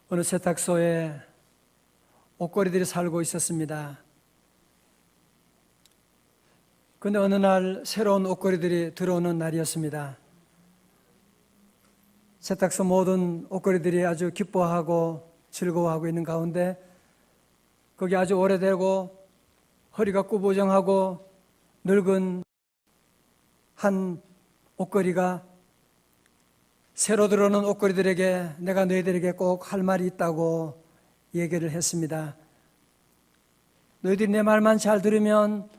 어느 세탁소에 옷걸이들이 살고 있었습니다. 그런데 어느 날 새로운 옷걸이들이 들어오는 날이었습니다. 세탁소 모든 옷걸이들이 아주 기뻐하고 즐거워하고 있는 가운데 거기 아주 오래되고 허리가 꾸부정하고 늙은 한 옷걸이가 새로 들어오는 옷걸이들에게 내가 너희들에게 꼭 할 말이 있다고 얘기를 했습니다. 너희들이 내 말만 잘 들으면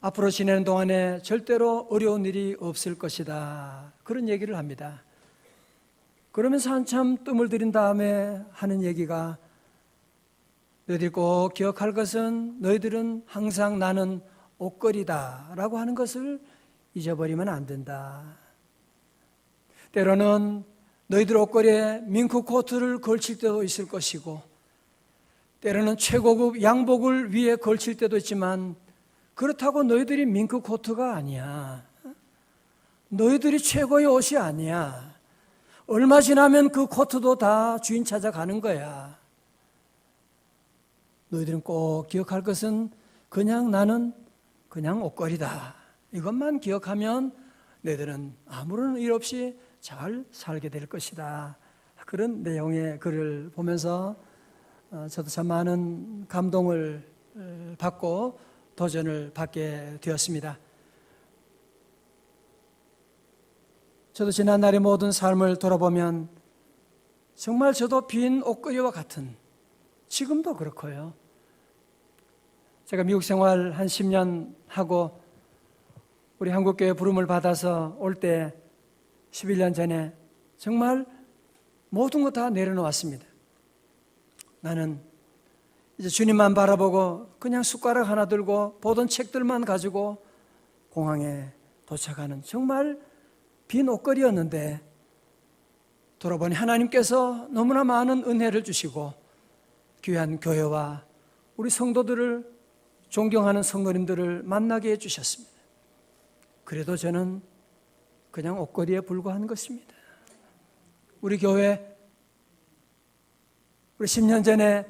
앞으로 지내는 동안에 절대로 어려운 일이 없을 것이다. 그런 얘기를 합니다. 그러면서 한참 뜸을 들인 다음에 하는 얘기가 너희들이 꼭 기억할 것은 너희들은 항상 나는 옷걸이다 라고 하는 것을 잊어버리면 안 된다. 때로는 너희들 옷걸이에 밍크 코트를 걸칠 때도 있을 것이고 때로는 최고급 양복을 위에 걸칠 때도 있지만 그렇다고 너희들이 밍크 코트가 아니야. 너희들이 최고의 옷이 아니야. 얼마 지나면 그 코트도 다 주인 찾아가는 거야. 너희들은 꼭 기억할 것은 그냥 나는 그냥 옷걸이다. 이것만 기억하면 너희들은 아무런 일 없이 잘 살게 될 것이다. 그런 내용의 글을 보면서 저도 참 많은 감동을 받고 도전을 받게 되었습니다. 저도 지난날의 모든 삶을 돌아보면 정말 저도 빈 옷걸이와 같은, 지금도 그렇고요. 제가 미국 생활 한 10년 하고 우리 한국교회 부름을 받아서 올 때 11년 전에 정말 모든 거 다 내려놓았습니다. 나는 이제 주님만 바라보고 그냥 숟가락 하나 들고 보던 책들만 가지고 공항에 도착하는 정말 빈 옷걸이였는데 돌아보니 하나님께서 너무나 많은 은혜를 주시고 귀한 교회와 우리 성도들을 존경하는 성도님들을 만나게 해주셨습니다. 그래도 저는 그냥 옷걸이에 불과한 것입니다. 우리 교회, 우리 10년 전에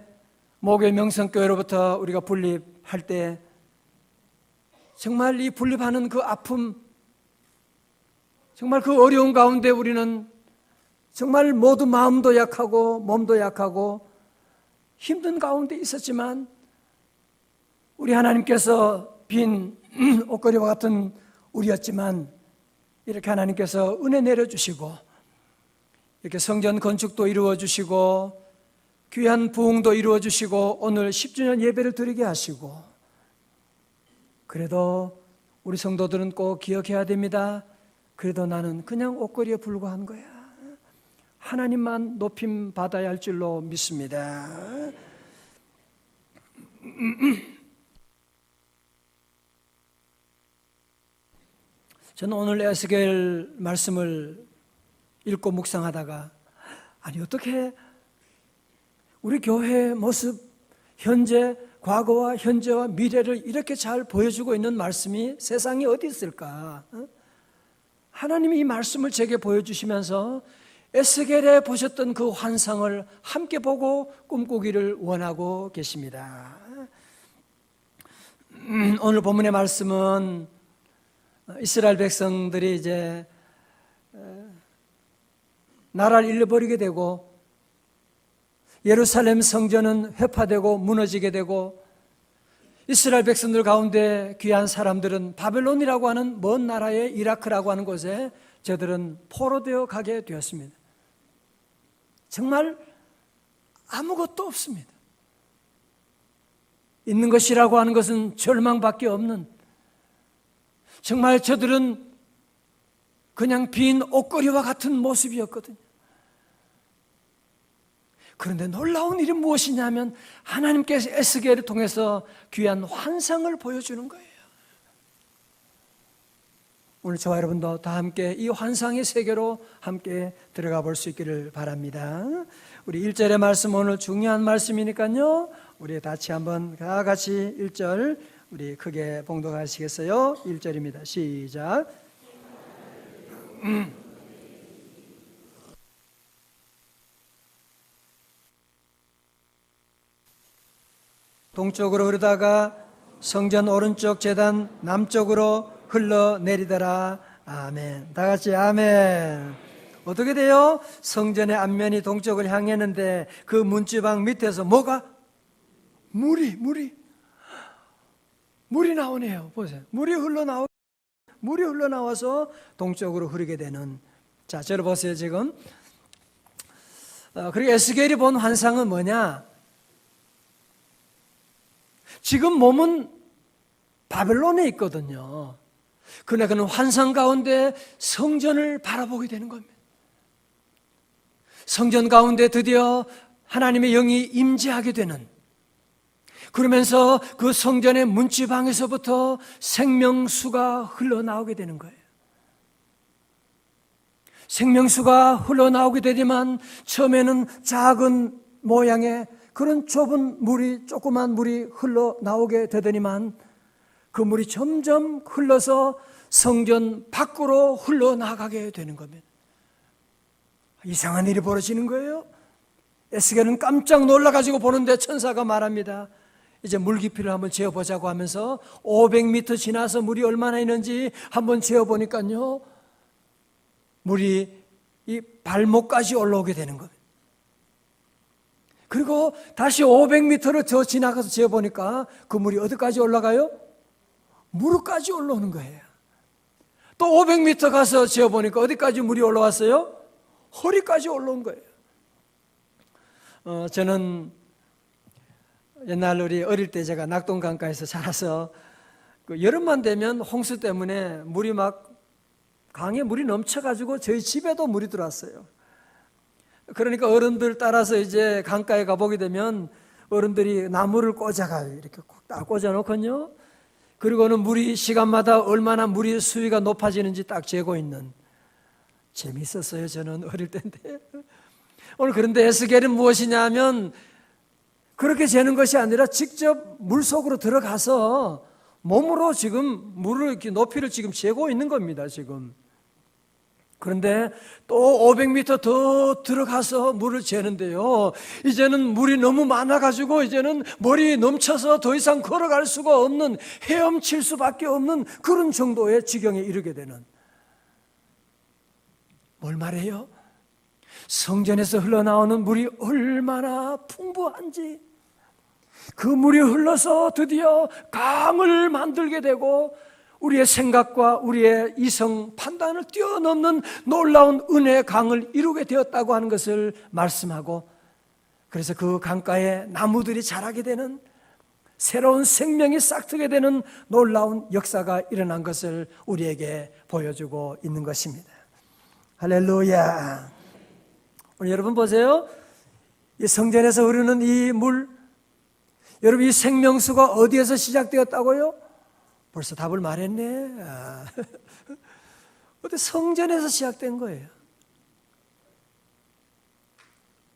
목요일 명성교회로부터 우리가 분립할 때 정말 이 분립하는 그 아픔, 정말 그 어려운 가운데 우리는 정말 모두 마음도 약하고 몸도 약하고 힘든 가운데 있었지만 우리 하나님께서 빈 옷걸이와 같은 우리였지만 이렇게 하나님께서 은혜 내려주시고 이렇게 성전 건축도 이루어주시고 귀한 부흥도 이루어주시고 오늘 10주년 예배를 드리게 하시고 그래도 우리 성도들은 꼭 기억해야 됩니다. 그래도 나는 그냥 옷걸이에 불과한 거야. 하나님만 높임 받아야 할 줄로 믿습니다. 저는 오늘 에스겔 말씀을 읽고 묵상하다가 아니 어떻게 우리 교회의 모습, 현재, 과거와 현재와 미래를 이렇게 잘 보여주고 있는 말씀이 세상에 어디 있을까? 하나님이 이 말씀을 제게 보여주시면서 에스겔에 보셨던 그 환상을 함께 보고 꿈꾸기를 원하고 계십니다. 오늘 본문의 말씀은 이스라엘 백성들이 이제 나라를 잃어버리게 되고 예루살렘 성전은 회파되고 무너지게 되고 이스라엘 백성들 가운데 귀한 사람들은 바벨론이라고 하는 먼 나라의 이라크라고 하는 곳에 저들은 포로되어 가게 되었습니다. 정말 아무것도 없습니다. 있는 것이라고 하는 것은 절망밖에 없는, 정말 저들은 그냥 빈 옷걸이와 같은 모습이었거든요. 그런데 놀라운 일이 무엇이냐면 하나님께서 에스겔을 통해서 귀한 환상을 보여주는 거예요. 오늘 저와 여러분도 다 함께 이 환상의 세계로 함께 들어가 볼 수 있기를 바랍니다. 우리 1절의 말씀 오늘 중요한 말씀이니까요. 우리 다 같이 1절 우리 크게 봉독하시겠어요? 1절입니다. 시작. 동쪽으로 흐르다가 성전 오른쪽 제단 남쪽으로 흘러내리더라. 아멘. 다 같이 아멘. 어떻게 돼요? 성전의 앞면이 동쪽을 향했는데 그 문지방 밑에서 뭐가? 물이 나오네요. 보세요. 물이 흘러나와서 동쪽으로 흐르게 되는. 자, 저를 보세요, 지금. 그리고 에스겔이 본 환상은 뭐냐? 지금 몸은 바벨론에 있거든요. 그러나 그는 환상 가운데 성전을 바라보게 되는 겁니다. 성전 가운데 드디어 하나님의 영이 임재하게 되는, 그러면서 그 성전의 문지방에서부터 생명수가 흘러나오게 되는 거예요. 생명수가 흘러나오게 되지만 처음에는 작은 모양의 그런 좁은 물이, 조그만 물이 흘러나오게 되더니만 그 물이 점점 흘러서 성전 밖으로 흘러나가게 되는 겁니다. 이상한 일이 벌어지는 거예요. 에스겔은 깜짝 놀라가지고 보는데 천사가 말합니다. 이제 물 깊이를 한번 재어보자고 하면서 500m 지나서 물이 얼마나 있는지 한번 재어보니까요, 물이 이 발목까지 올라오게 되는 겁니다. 그리고 다시 500m를 더 지나가서 재어보니까 그 물이 어디까지 올라가요? 무릎까지 올라오는 거예요. 또 500m 가서 재어보니까 어디까지 물이 올라왔어요? 허리까지 올라온 거예요. 저는 옛날 우리 어릴 때 제가 낙동강가에서 자라서 그 여름만 되면 홍수 때문에 물이 막 강에 물이 넘쳐가지고 저희 집에도 물이 들어왔어요. 그러니까 어른들 따라서 이제 강가에 가보게 되면 어른들이 나무를 꽂아가요. 이렇게 딱 꽂아놓거든요. 그리고는 물이 시간마다 얼마나 물이 수위가 높아지는지 딱 재고 있는. 재밌었어요. 저는 어릴 때인데. 오늘 그런데 에스겔은 무엇이냐 하면 그렇게 재는 것이 아니라 직접 물속으로 들어가서 몸으로 지금 물을 이렇게 높이를 지금 재고 있는 겁니다. 지금. 그런데 또 500m 더 들어가서 물을 재는데요, 이제는 물이 너무 많아가지고 이제는 머리 넘쳐서 더 이상 걸어갈 수가 없는, 헤엄칠 수밖에 없는 그런 정도의 지경에 이르게 되는. 뭘 말해요? 성전에서 흘러나오는 물이 얼마나 풍부한지, 그 물이 흘러서 드디어 강을 만들게 되고 우리의 생각과 우리의 이성 판단을 뛰어넘는 놀라운 은혜의 강을 이루게 되었다고 하는 것을 말씀하고, 그래서 그 강가에 나무들이 자라게 되는, 새로운 생명이 싹트게 되는 놀라운 역사가 일어난 것을 우리에게 보여주고 있는 것입니다. 할렐루야. 오늘 여러분 보세요. 이 성전에서 흐르는 이 물, 여러분 이 생명수가 어디에서 시작되었다고요? 벌써 답을 말했네. 어디 성전에서 시작된 거예요.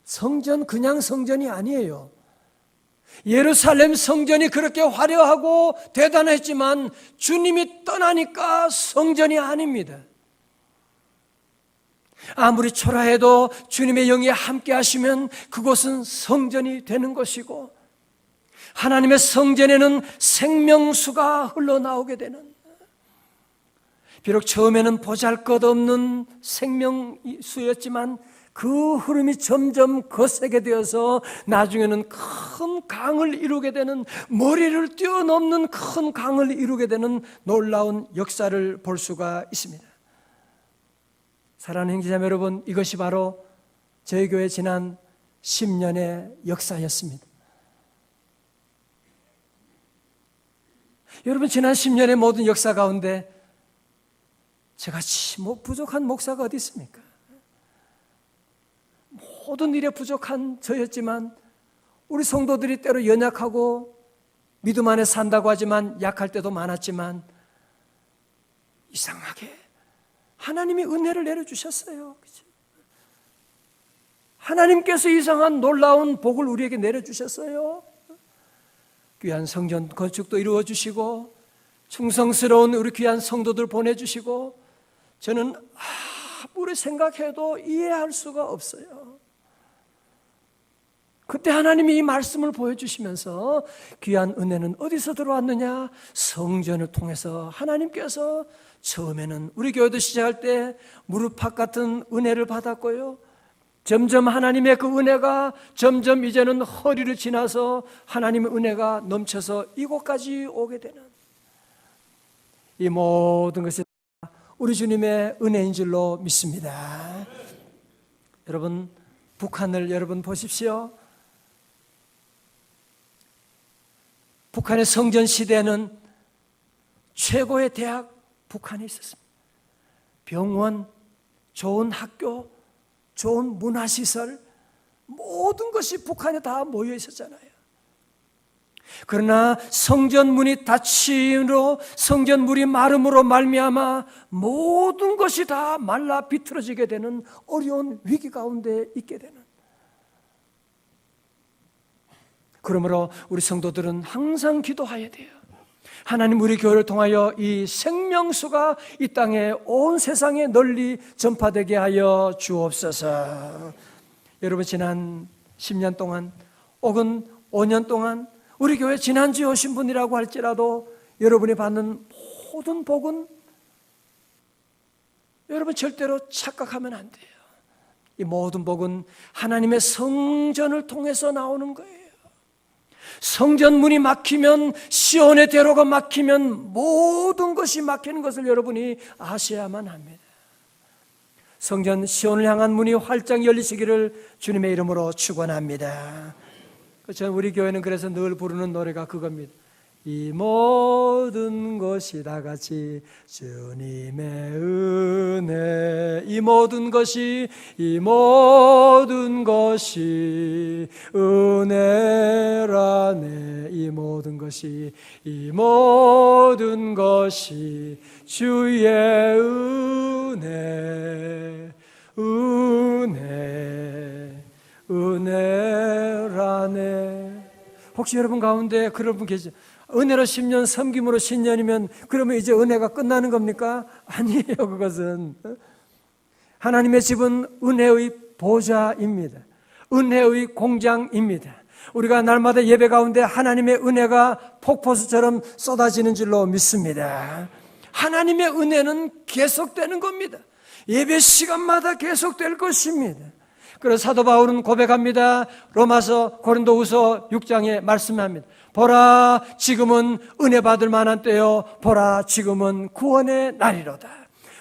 성전 그냥 성전이 아니에요. 예루살렘 성전이 그렇게 화려하고 대단했지만 주님이 떠나니까 성전이 아닙니다. 아무리 초라해도 주님의 영이 함께 하시면 그곳은 성전이 되는 것이고, 하나님의 성전에는 생명수가 흘러나오게 되는, 비록 처음에는 보잘것없는 생명수였지만 그 흐름이 점점 거세게 되어서 나중에는 큰 강을 이루게 되는, 머리를 뛰어넘는 큰 강을 이루게 되는 놀라운 역사를 볼 수가 있습니다. 사랑하는 형제자매 여러분, 이것이 바로 저희 교회 지난 10년의 역사였습니다. 여러분, 지난 10년의 모든 역사 가운데 저같이 부족한 목사가 어디 있습니까? 모든 일에 부족한 저였지만 우리 성도들이 때로 연약하고 믿음 안에 산다고 하지만 약할 때도 많았지만 이상하게 하나님이 은혜를 내려주셨어요. 그렇죠? 하나님께서 이상한 놀라운 복을 우리에게 내려주셨어요. 귀한 성전 건축도 이루어 주시고 충성스러운 우리 귀한 성도들 보내주시고, 저는 아무리 생각해도 이해할 수가 없어요. 그때 하나님이 이 말씀을 보여주시면서 귀한 은혜는 어디서 들어왔느냐? 성전을 통해서 하나님께서 처음에는 우리 교회도 시작할 때 무릎팍 같은 은혜를 받았고요. 점점 하나님의 그 은혜가 점점 이제는 허리를 지나서 하나님의 은혜가 넘쳐서 이곳까지 오게 되는, 이 모든 것이 우리 주님의 은혜인 줄로 믿습니다. 여러분, 북한을 여러분 보십시오. 북한의 성전 시대에는 최고의 대학 북한에 있었습니다. 병원, 좋은 학교, 좋은 문화시설, 모든 것이 북한에 다 모여 있었잖아요. 그러나 성전 문이 닫힘으로, 성전 문이 마름으로 말미암아 모든 것이 다 말라 비틀어지게 되는 어려운 위기 가운데 있게 되는, 그러므로 우리 성도들은 항상 기도해야 돼요. 하나님, 우리 교회를 통하여 이 생명수가 이 땅에 온 세상에 널리 전파되게 하여 주옵소서. 여러분, 지난 10년 동안 혹은 5년 동안 우리 교회 지난주에 오신 분이라고 할지라도 여러분이 받는 모든 복은 여러분 절대로 착각하면 안 돼요. 이 모든 복은 하나님의 성전을 통해서 나오는 거예요. 성전 문이 막히면, 시온의 대로가 막히면 모든 것이 막히는 것을 여러분이 아셔야만 합니다. 성전 시온을 향한 문이 활짝 열리시기를 주님의 이름으로 축원합니다. 저는 우리 교회는 그래서 늘 부르는 노래가 그겁니다. 이 모든 것이 다 같이 주님의 은혜, 이 모든 것이 은혜라네. 이 모든 것이 주의 은혜라네. 혹시 여러분 가운데 그런 분 계시죠? 은혜로 10년, 섬김으로 10년이면 그러면 이제 은혜가 끝나는 겁니까? 아니에요. 그것은 하나님의 집은 은혜의 보좌입니다. 은혜의 공장입니다. 우리가 날마다 예배 가운데 하나님의 은혜가 폭포수처럼 쏟아지는 줄로 믿습니다. 하나님의 은혜는 계속되는 겁니다. 예배 시간마다 계속될 것입니다. 그래서 사도 바울은 고백합니다. 로마서 고린도후서 6장에 말씀합니다. 보라, 지금은 은혜 받을 만한 때요, 보라, 지금은 구원의 날이로다.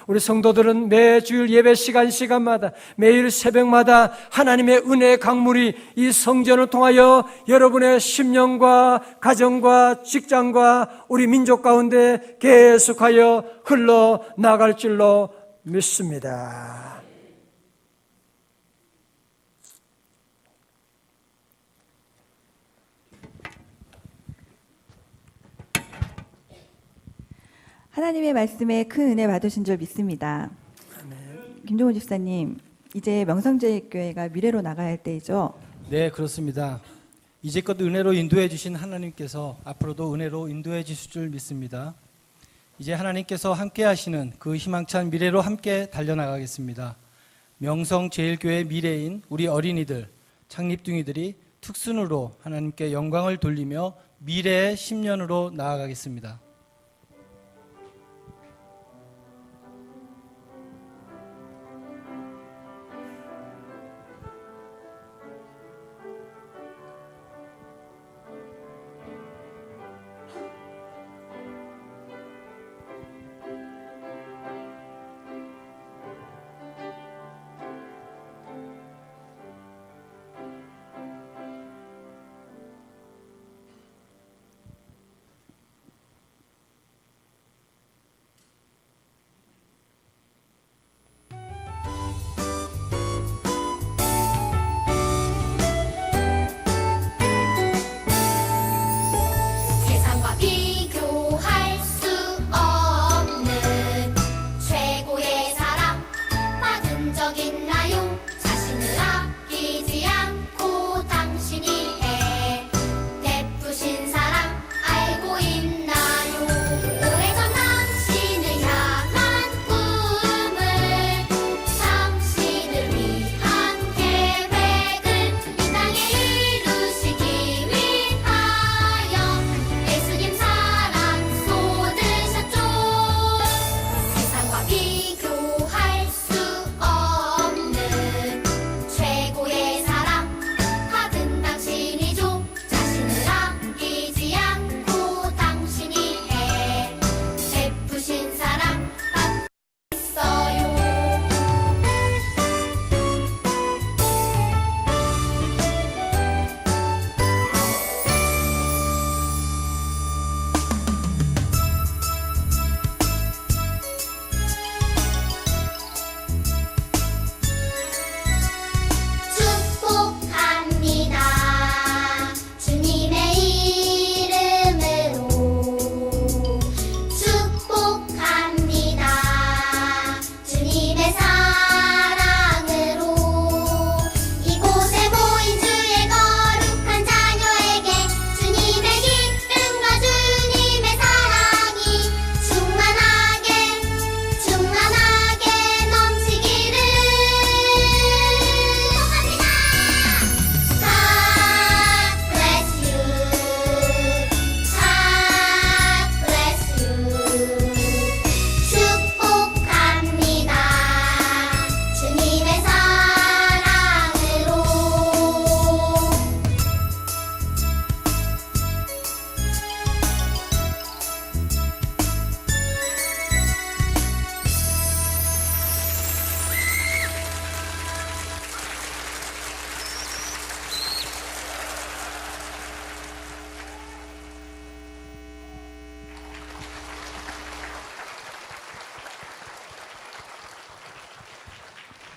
우리 성도들은 매 주일 예배 시간마다, 매일 새벽마다 하나님의 은혜의 강물이 이 성전을 통하여 여러분의 심령과 가정과 직장과 우리 민족 가운데 계속하여 흘러나갈 줄로 믿습니다. 하나님의 말씀에 큰 은혜 받으신 줄 믿습니다. 김종훈 집사님, 이제 명성제일교회가 미래로 나가야 할 때이죠? 네, 그렇습니다. 이제껏 은혜로 인도해 주신 하나님께서 앞으로도 은혜로 인도해 주실 줄 믿습니다. 이제 하나님께서 함께 하시는 그 희망찬 미래로 함께 달려나가겠습니다. 명성제일교회 미래인 우리 어린이들, 창립둥이들이 특순으로 하나님께 영광을 돌리며 미래의 10년으로 나아가겠습니다.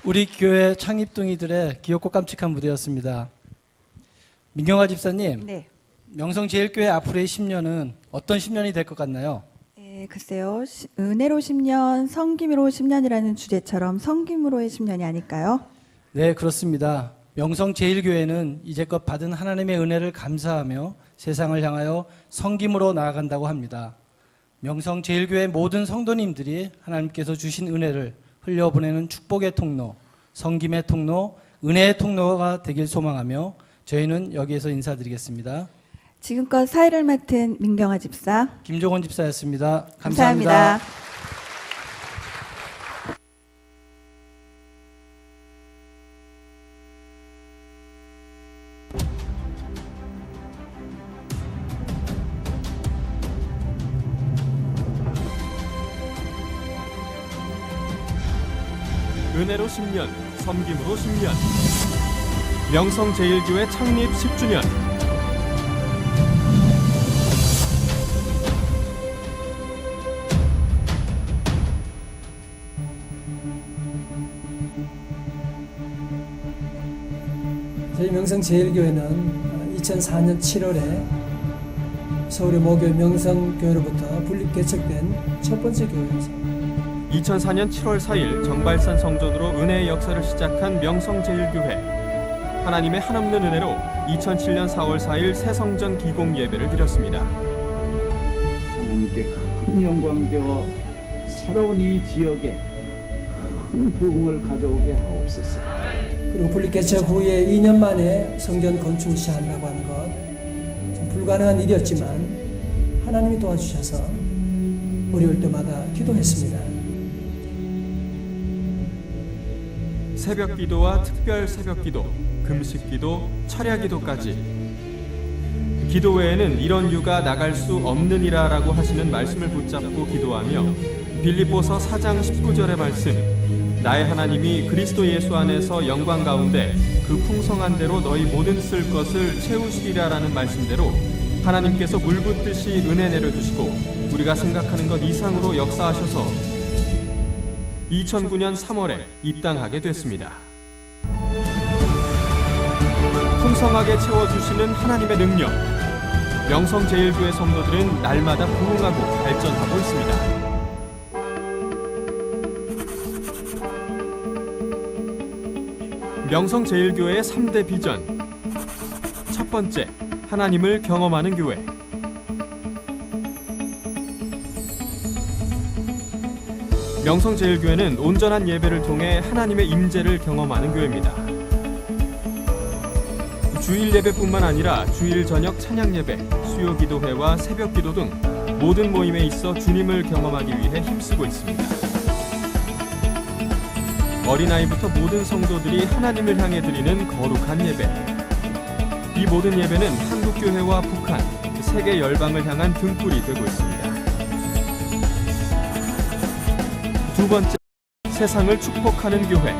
우리 교회 창립둥이들의 귀엽고 깜찍한 무대였습니다. 민경아 집사님, 네. 명성제일교회 앞으로의 10년은 어떤 10년이 될 것 같나요? 글쎄요. 은혜로 10년, 성김으로 10년이라는 주제처럼 성김으로의 10년이 아닐까요? 네, 그렇습니다. 명성제일교회는 이제껏 받은 하나님의 은혜를 감사하며 세상을 향하여 성김으로 나아간다고 합니다. 명성제일교회 모든 성도님들이 하나님께서 주신 은혜를 흘려보내는 축복의 통로, 성김의 통로, 은혜의 통로가 되길 소망하며 저희는 여기에서 인사드리겠습니다. 지금껏 사회를 맡은 민경아 집사, 김종원 집사였습니다. 감사합니다. 은혜로 10년, 섬김으로 10년. 명성제일교회 창립 10주년. 저희 명성제일교회는 2004년 7월에 서울의 모교회 명성교회로부터 분립 개척된 첫 번째 교회입니다. 2004년 7월 4일 정발산 성전으로 은혜의 역사를 시작한 명성제일교회. 하나님의 한없는 은혜로 2007년 4월 4일 새 성전 기공 예배를 드렸습니다. 하나님께 큰 영광되어 새로운 이 지역에 큰 부흥을 가져오게 하옵소서. 그리고 분립 개척 후에 2년 만에 성전 건축을 시작한다고 하는 것, 좀 불가능한 일이었지만 하나님이 도와주셔서 어려울 때마다 기도했습니다. 새벽 기도와 특별 새벽 기도, 금식 기도, 철야 기도까지. 기도 외에는 이런 유가 나갈 수 없느니라라고 하시는 말씀을 붙잡고 기도하며 빌립보서 4장 19절의 말씀, 나의 하나님이 그리스도 예수 안에서 영광 가운데 그 풍성한 대로 너희 모든 쓸 것을 채우시리라라는 말씀대로 하나님께서 물 붓듯이 은혜 내려주시고 우리가 생각하는 것 이상으로 역사하셔서 2009년 3월에 입당하게 됐습니다. 풍성하게 채워주시는 하나님의 능력, 명성제일교회 성도들은 날마다 부흥하고 발전하고 있습니다. 명성제일교회의 3대 비전. 첫 번째, 하나님을 경험하는 교회. 명성제일교회는 온전한 예배를 통해 하나님의 임재를 경험하는 교회입니다. 주일 예배뿐만 아니라 주일 저녁 찬양 예배, 수요 기도회와 새벽 기도 등 모든 모임에 있어 주님을 경험하기 위해 힘쓰고 있습니다. 어린아이부터 모든 성도들이 하나님을 향해 드리는 거룩한 예배. 이 모든 예배는 한국교회와 북한, 세계 열방을 향한 등불이 되고 있습니다. 두 번째, 세상을 축복하는 교회.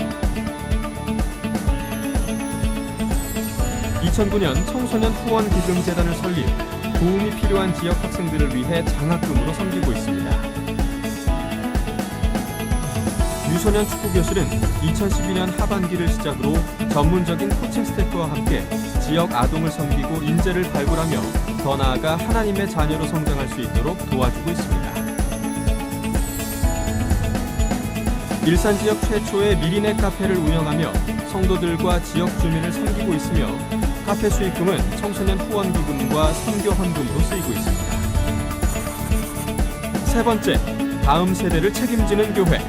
2009년 청소년 후원 기금 재단을 설립, 도움이 필요한 지역 학생들을 위해 장학금으로 섬기고 있습니다. 유소년 축구교실은 2012년 하반기를 시작으로 전문적인 코칭 스태프와 함께 지역 아동을 섬기고 인재를 발굴하며 더 나아가 하나님의 자녀로 성장할 수 있도록 도와주고 있습니다. 일산 지역 최초의 미리네 카페를 운영하며 성도들과 지역 주민을 섬기고 있으며 카페 수익금은 청소년 후원기금과 선교 헌금으로 쓰이고 있습니다. 세 번째, 다음 세대를 책임지는 교회.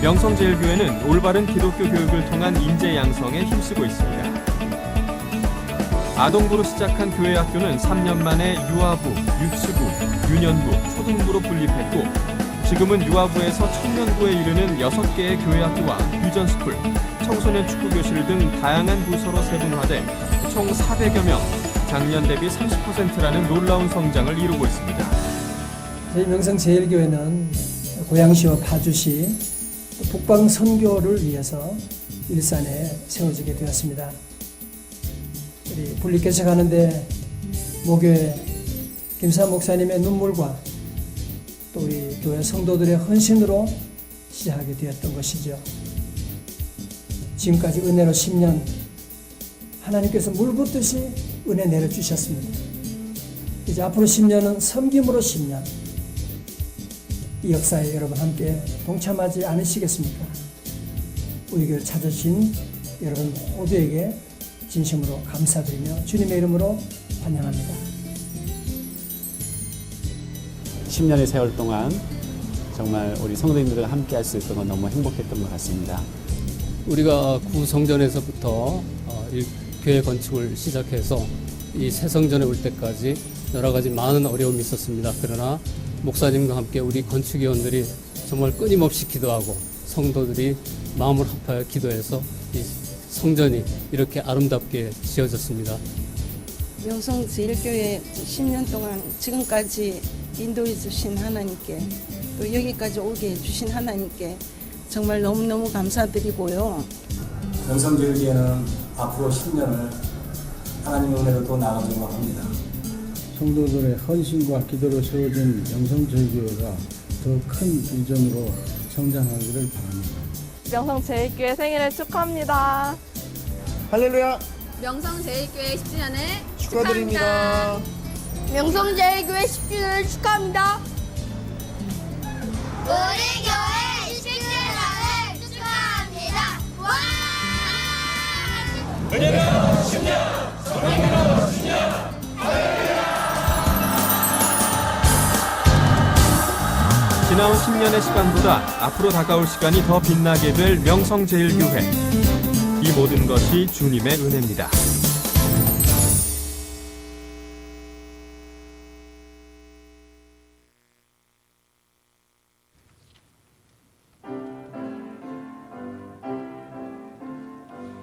명성제일교회는 올바른 기독교 교육을 통한 인재 양성에 힘쓰고 있습니다. 아동부로 시작한 교회 학교는 3년 만에 유아부, 유치부, 유년부, 초등부로 분립했고 지금은 유아부에서 청년부에 이르는 6개의 교회 학교와 퓨전스쿨, 청소년 축구교실 등 다양한 부서로 세분화돼 총 400여 명, 작년 대비 30%라는 놀라운 성장을 이루고 있습니다. 저희 명성제일교회는 고양시와 파주시, 북방 선교를 위해서 일산에 세워지게 되었습니다. 우리 분립 개척하는데 모교회 김사 목사님의 눈물과 또 우리 교회 성도들의 헌신으로 시작하게 되었던 것이죠. 지금까지 은혜로 10년 하나님께서 물 붓듯이 은혜 내려주셨습니다. 이제 앞으로 10년은 섬김으로 10년, 이 역사에 여러분 함께 동참하지 않으시겠습니까? 우리 교회를 찾아주신 여러분 모두에게 진심으로 감사드리며 주님의 이름으로 환영합니다. 10년의 세월 동안 정말 우리 성도님들과 함께 할 수 있던 건 너무 행복했던 것 같습니다. 우리가 구성전에서부터 이 교회 건축을 시작해서 이 새 성전에 올 때까지 여러 가지 많은 어려움이 있었습니다. 그러나 목사님과 함께 우리 건축위원들이 정말 끊임없이 기도하고 성도들이 마음을 합하여 기도해서 이 성전이 이렇게 아름답게 지어졌습니다. 명성제일교회 10년 동안 지금까지 인도해 주신 하나님께 또 여기까지 오게 해주신 하나님께 정말 너무너무 감사드리고요. 명성제일교회는 앞으로 10년을 하나님의 은혜로 더 나아가려고 합니다. 성도들의 헌신과 기도로 세워진 명성제일교회가 더 큰 비전으로 성장하기를 바랍니다. 명성제일교회 생일을 축하합니다. 할렐루야! 명성제일교회 10주년을 축하드립니다. 명성제일교회 10주년을 축하합니다. 우리 교회 10주년을 축하합니다. 와! 은혜로 10년, 성령으로 10년. 지나온 10년의 시간보다 앞으로 다가올 시간이 더 빛나게 될 명성제일교회. 이 모든 것이 주님의 은혜입니다.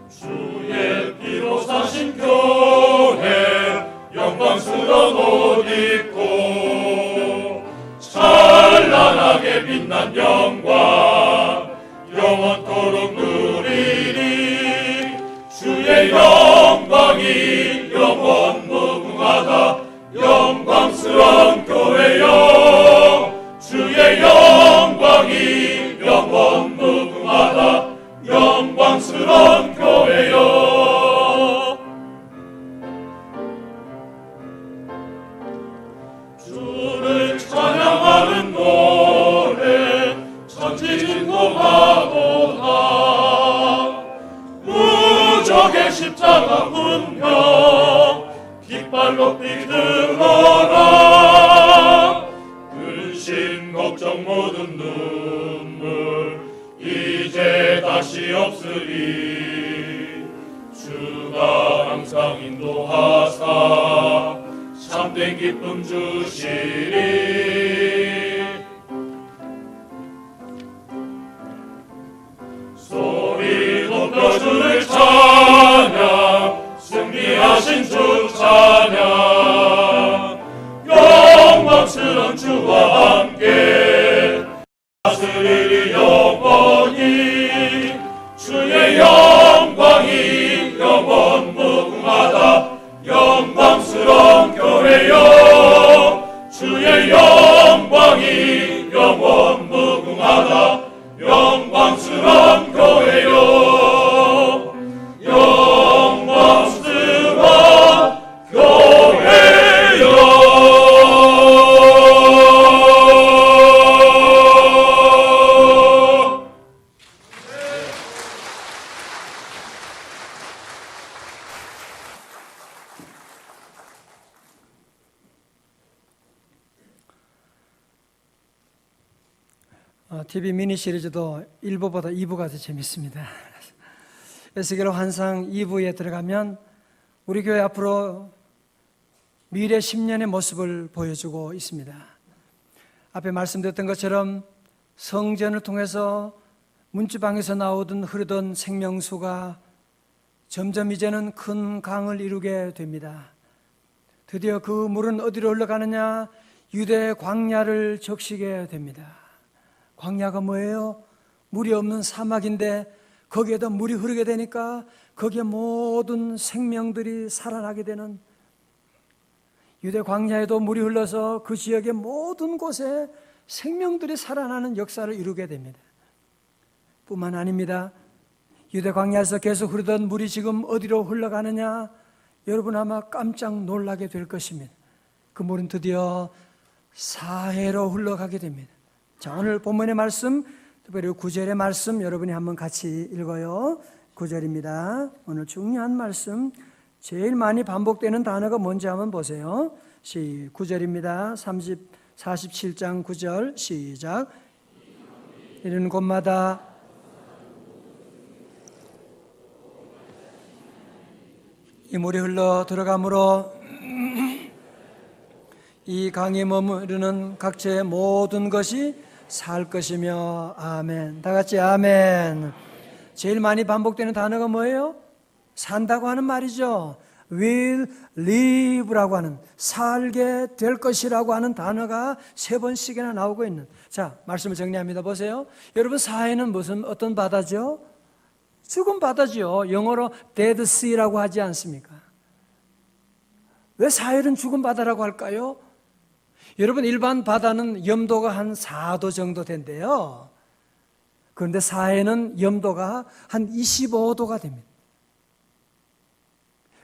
주의 피로 사신 교회 영광스러운 옷 입고 찬란하게 빛난 영광 영원토록 누리리. 주의 영광이 영원 무궁하다. 영광스러운 교회여 주의 영광이 영원 무궁하다. 영광스러운 교회여 주를 찬양하는 노래 천지진동하도다. 무적의 십자가 운명 깃발로 비들어라. 근심 걱정 모든 눈물 이제 다시 없으리. 주가 항상 인도하사 참된 기쁨 주시리. 소리 높여 주를 찬양 승리하신 주 찬양. 영광스러운 주와 함께 다스리리 영원히. 주의 영광이 영원 무궁하다. 영광스러운 교회여 주의 영광이 영원 무궁하다. 영광스러운 교회여 영광스러운 교회여. TV 미니 시리즈도 1부보다 2부가 더 재밌습니다. 에스겔 환상 2부에 들어가면 우리 교회 앞으로 미래 10년의 모습을 보여주고 있습니다. 앞에 말씀드렸던 것처럼 성전을 통해서 문지방에서 나오던 흐르던 생명수가 점점 이제는 큰 강을 이루게 됩니다. 드디어 그 물은 어디로 흘러가느냐? 유대 광야를 적시게 됩니다. 광야가 뭐예요? 물이 없는 사막인데 거기에다 물이 흐르게 되니까 거기에 모든 생명들이 살아나게 되는, 유대 광야에도 물이 흘러서 그 지역의 모든 곳에 생명들이 살아나는 역사를 이루게 됩니다. 뿐만 아닙니다. 유대 광야에서 계속 흐르던 물이 지금 어디로 흘러가느냐? 여러분 아마 깜짝 놀라게 될 것입니다. 그 물은 드디어 사해로 흘러가게 됩니다. 자, 오늘 본문의 말씀, 특별히 9절의 말씀 여러분이 한번 같이 읽어요. 9절입니다. 오늘 중요한 말씀, 제일 많이 반복되는 단어가 뭔지 한번 보세요. 9절입니다. 47장 9절 시작. 이르는 곳마다 이 물이 흘러 들어가므로 이 강에 머무르는 각처의 모든 것이 살 것이며. 아멘. 다 같이 아멘. 제일 많이 반복되는 단어가 뭐예요? 산다고 하는 말이죠. will live라고 하는, 살게 될 것이라고 하는 단어가 3번씩이나 나오고 있는. 자, 말씀을 정리합니다. 보세요. 여러분, 사해는 어떤 바다죠? 죽은 바다죠. 영어로 dead sea라고 하지 않습니까? 왜 사해는 죽은 바다라고 할까요? 여러분, 일반 바다는 염도가 한 4도 정도 된대요. 그런데 사해는 염도가 한 25도가 됩니다.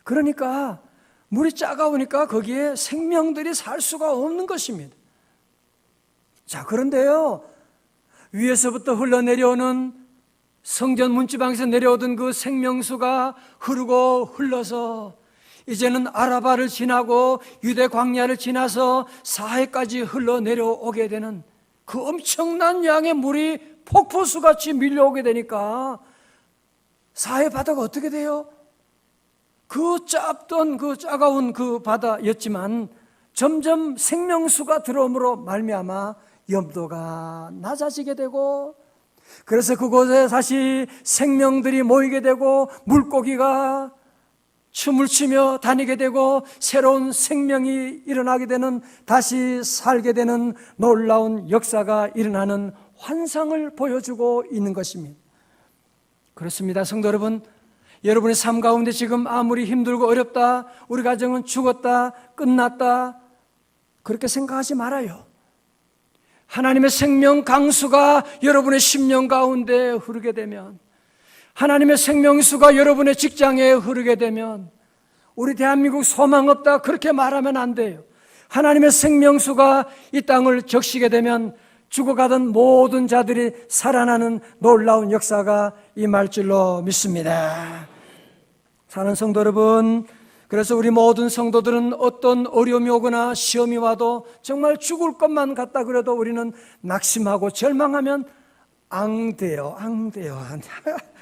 그러니까 물이 차가우니까 거기에 생명들이 살 수가 없는 것입니다. 자, 그런데요, 위에서부터 흘러내려오는 성전 문지방에서 내려오던 그 생명수가 흐르고 흘러서 이제는 아라바를 지나고 유대 광야를 지나서 사해까지 흘러내려오게 되는 그 엄청난 양의 물이 폭포수같이 밀려오게 되니까 사해 바다가 어떻게 돼요? 그 짧던 그 차가운 그 바다였지만 점점 생명수가 들어옴으로 말미암아 염도가 낮아지게 되고, 그래서 그곳에 다시 생명들이 모이게 되고 물고기가 춤을 추며 다니게 되고 새로운 생명이 일어나게 되는, 다시 살게 되는 놀라운 역사가 일어나는 환상을 보여주고 있는 것입니다. 그렇습니다. 성도 여러분, 여러분의 삶 가운데 지금 아무리 힘들고 어렵다, 우리 가정은 죽었다, 끝났다, 그렇게 생각하지 말아요. 하나님의 생명 강수가 여러분의 심령 가운데 흐르게 되면, 하나님의 생명수가 여러분의 직장에 흐르게 되면, 우리 대한민국 소망 없다 그렇게 말하면 안 돼요. 하나님의 생명수가 이 땅을 적시게 되면 죽어가던 모든 자들이 살아나는 놀라운 역사가 임할 줄로 믿습니다. 사랑하는 성도 여러분, 그래서 우리 모든 성도들은 어떤 어려움이 오거나 시험이 와도 정말 죽을 것만 같다 그래도 우리는 낙심하고 절망하면 안 돼요.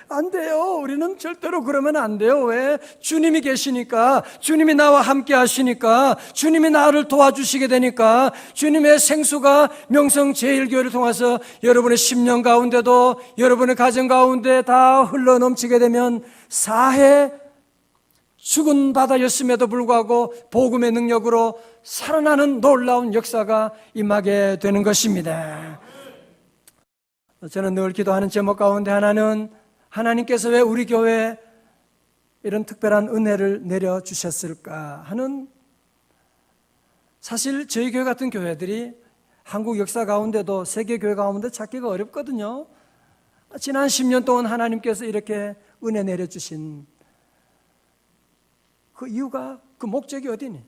안 돼요. 우리는 절대로 그러면 안 돼요. 왜? 주님이 계시니까, 주님이 나와 함께 하시니까, 주님이 나를 도와주시게 되니까, 주님의 생수가 명성제일교회를 통해서 여러분의 심령 가운데도, 여러분의 가정 가운데 다 흘러넘치게 되면 사해 죽은 바다였음에도 불구하고 복음의 능력으로 살아나는 놀라운 역사가 임하게 되는 것입니다. 저는 늘 기도하는 제목 가운데 하나는, 하나님께서 왜 우리 교회에 이런 특별한 은혜를 내려주셨을까 하는, 사실 저희 교회 같은 교회들이 한국 역사 가운데도 세계 교회 가운데 찾기가 어렵거든요. 지난 10년 동안 하나님께서 이렇게 은혜 내려주신 그 이유가, 그 목적이 어디니?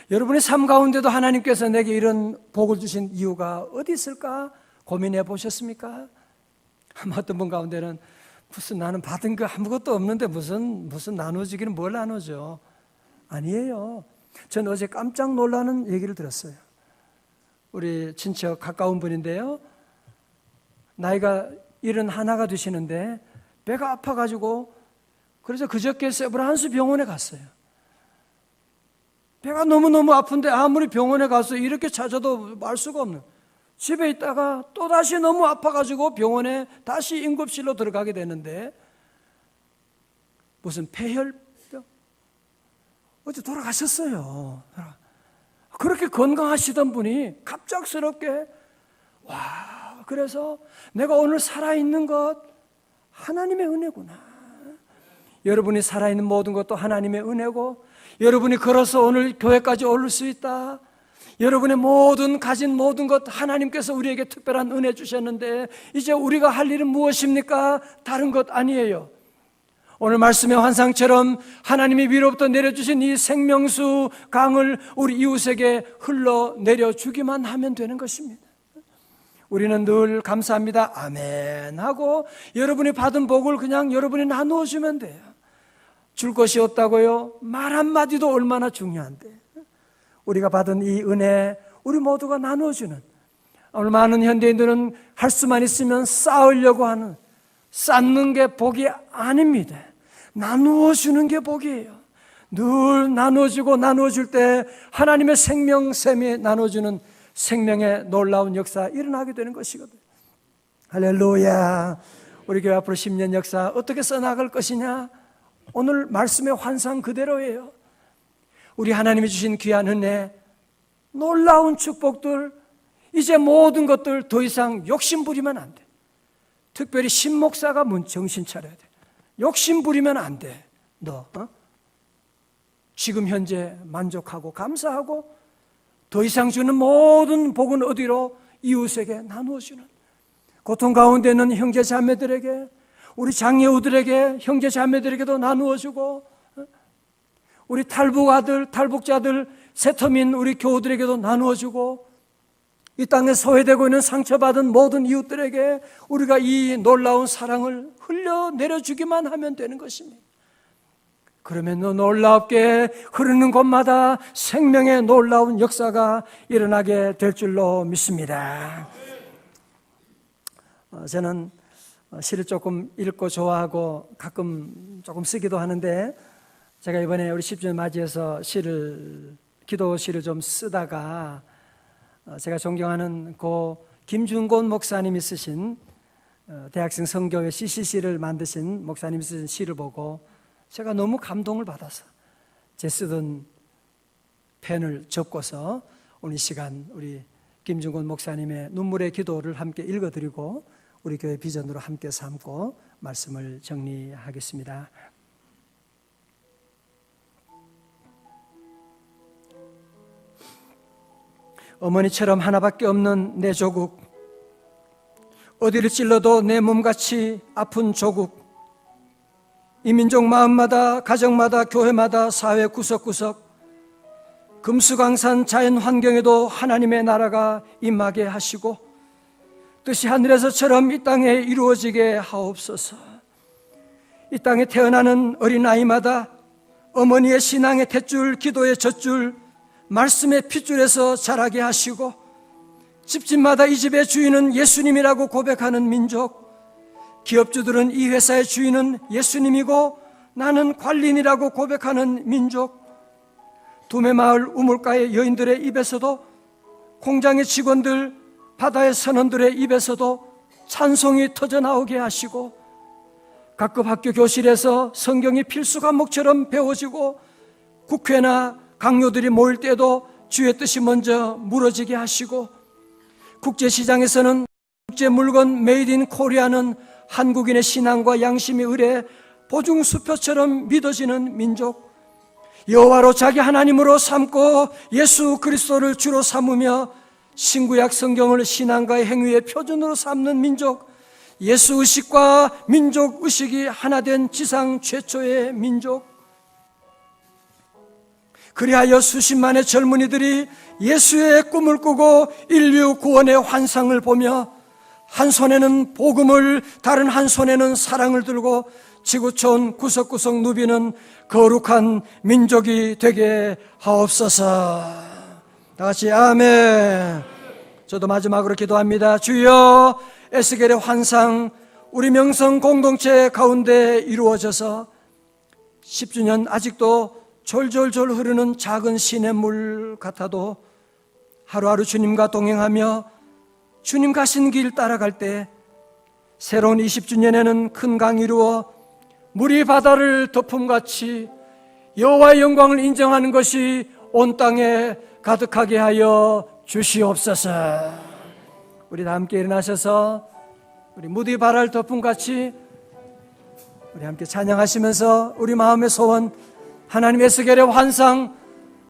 여러분의 삶 가운데도 하나님께서 내게 이런 복을 주신 이유가 어디 있을까 고민해 보셨습니까? 아마 어떤 분 가운데는 무슨 나는 받은 거 아무것도 없는데 무슨 나눠주기는 뭘 나눠줘. 아니에요. 전 어제 깜짝 놀라는 얘기를 들었어요. 우리 친척 가까운 분인데요, 나이가 71가 되시는데 배가 아파가지고, 그래서 그저께 세브란스 병원에 갔어요. 배가 너무너무 아픈데 아무리 병원에 가서 이렇게 찾아도 알 수가 없는, 집에 있다가 또다시 너무 아파가지고 병원에 다시 응급실로 들어가게 되는데, 무슨 폐혈병? 어제 돌아가셨어요. 그렇게 건강하시던 분이 갑작스럽게, 그래서 내가 오늘 살아있는 것 하나님의 은혜구나. 여러분이 살아있는 모든 것도 하나님의 은혜고, 여러분이 걸어서 오늘 교회까지 오를 수 있다, 여러분의 모든 가진 모든 것 하나님께서 우리에게 특별한 은혜 주셨는데 이제 우리가 할 일은 무엇입니까? 다른 것 아니에요. 오늘 말씀의 환상처럼 하나님이 위로부터 내려주신 이 생명수 강을 우리 이웃에게 흘러내려 주기만 하면 되는 것입니다. 우리는 늘 감사합니다, 아멘 하고 여러분이 받은 복을 그냥 여러분이 나누어 주면 돼요. 줄 것이 없다고요? 말 한마디도 얼마나 중요한데. 우리가 받은 이 은혜 우리 모두가 나누어주는, 오늘 많은 현대인들은 할 수만 있으면 쌓으려고 하는, 쌓는 게 복이 아닙니다. 나누어주는 게 복이에요. 늘 나누어주고 나누어줄 때 하나님의 생명샘이 나눠주는 생명의 놀라운 역사 일어나게 되는 것이거든요. 할렐루야. 우리 교회 앞으로 10년 역사 어떻게 써나갈 것이냐? 오늘 말씀의 환상 그대로예요. 우리 하나님이 주신 귀한 은혜, 놀라운 축복들, 이제 모든 것들 더 이상 욕심 부리면 안 돼. 특별히 신목사가 정신 차려야 돼. 욕심 부리면 안 돼. 너 지금 현재 만족하고 감사하고 더 이상 주는 모든 복은 어디로? 이웃에게 나누어주는, 고통 가운데 있는 형제 자매들에게, 우리 장애우들에게, 형제 자매들에게도 나누어주고, 우리 탈북자들, 세터민 우리 교우들에게도 나누어주고, 이 땅에 소외되고 있는 상처받은 모든 이웃들에게 우리가 이 놀라운 사랑을 흘려내려주기만 하면 되는 것입니다. 그러면 놀랍게 흐르는 곳마다 생명의 놀라운 역사가 일어나게 될 줄로 믿습니다. 저는 시를 조금 읽고 좋아하고 가끔 조금 쓰기도 하는데, 제가 이번에 우리 10주년 맞이해서 기도 시를 좀 쓰다가 제가 존경하는 고 김준곤 목사님이 쓰신 대학생 성교회 CCC를 만드신 목사님이 쓰신 시를 보고 제가 너무 감동을 받아서 제 쓰던 펜을 접고서 오늘 이 시간 우리 김준곤 목사님의 눈물의 기도를 함께 읽어드리고 우리 교회 비전으로 함께 삼고 말씀을 정리하겠습니다. 어머니처럼 하나밖에 없는 내 조국, 어디를 찔러도 내 몸같이 아픈 조국, 이 민족 마음마다, 가정마다, 교회마다, 사회 구석구석, 금수강산 자연 환경에도 하나님의 나라가 임하게 하시고 뜻이 하늘에서처럼 이 땅에 이루어지게 하옵소서. 이 땅에 태어나는 어린아이마다 어머니의 신앙의 탯줄, 기도의 젖줄, 말씀의 핏줄에서 자라게 하시고 집집마다 이 집의 주인은 예수님이라고 고백하는 민족, 기업주들은 이 회사의 주인은 예수님이고 나는 관리인이라고 고백하는 민족, 두메마을 우물가의 여인들의 입에서도, 공장의 직원들, 바다의 선원들의 입에서도 찬송이 터져나오게 하시고 각급 학교 교실에서 성경이 필수 과목처럼 배워지고 국회나 강요들이 모일 때도 주의 뜻이 먼저 무너지게 하시고 국제시장에서는 국제 물건 메이드 인 코리아는 한국인의 신앙과 양심이 의뢰 보증수표처럼 믿어지는 민족, 여호와로 자기 하나님으로 삼고 예수 그리스도를 주로 삼으며 신구약 성경을 신앙과의 행위의 표준으로 삼는 민족, 예수의식과 민족의식이 하나 된 지상 최초의 민족, 그리하여 수십만의 젊은이들이 예수의 꿈을 꾸고 인류 구원의 환상을 보며 한 손에는 복음을, 다른 한 손에는 사랑을 들고 지구촌 구석구석 누비는 거룩한 민족이 되게 하옵소서. 다 같이 아멘. 저도 마지막으로 기도합니다. 주여, 에스겔의 환상 우리 명성 공동체 가운데 이루어져서 10주년 아직도 졸졸졸 흐르는 작은 시냇물 같아도 하루하루 주님과 동행하며 주님 가신 길 따라갈 때 새로운 20주년에는 큰 강이 이루어 물이 바다를 덮음같이 여호와의 영광을 인정하는 것이 온 땅에 가득하게 하여 주시옵소서. 우리 다 함께 일어나셔서 우리 무디 바다를 덮음같이 우리 함께 찬양하시면서 우리 마음의 소원, 하나님 에스겔의 환상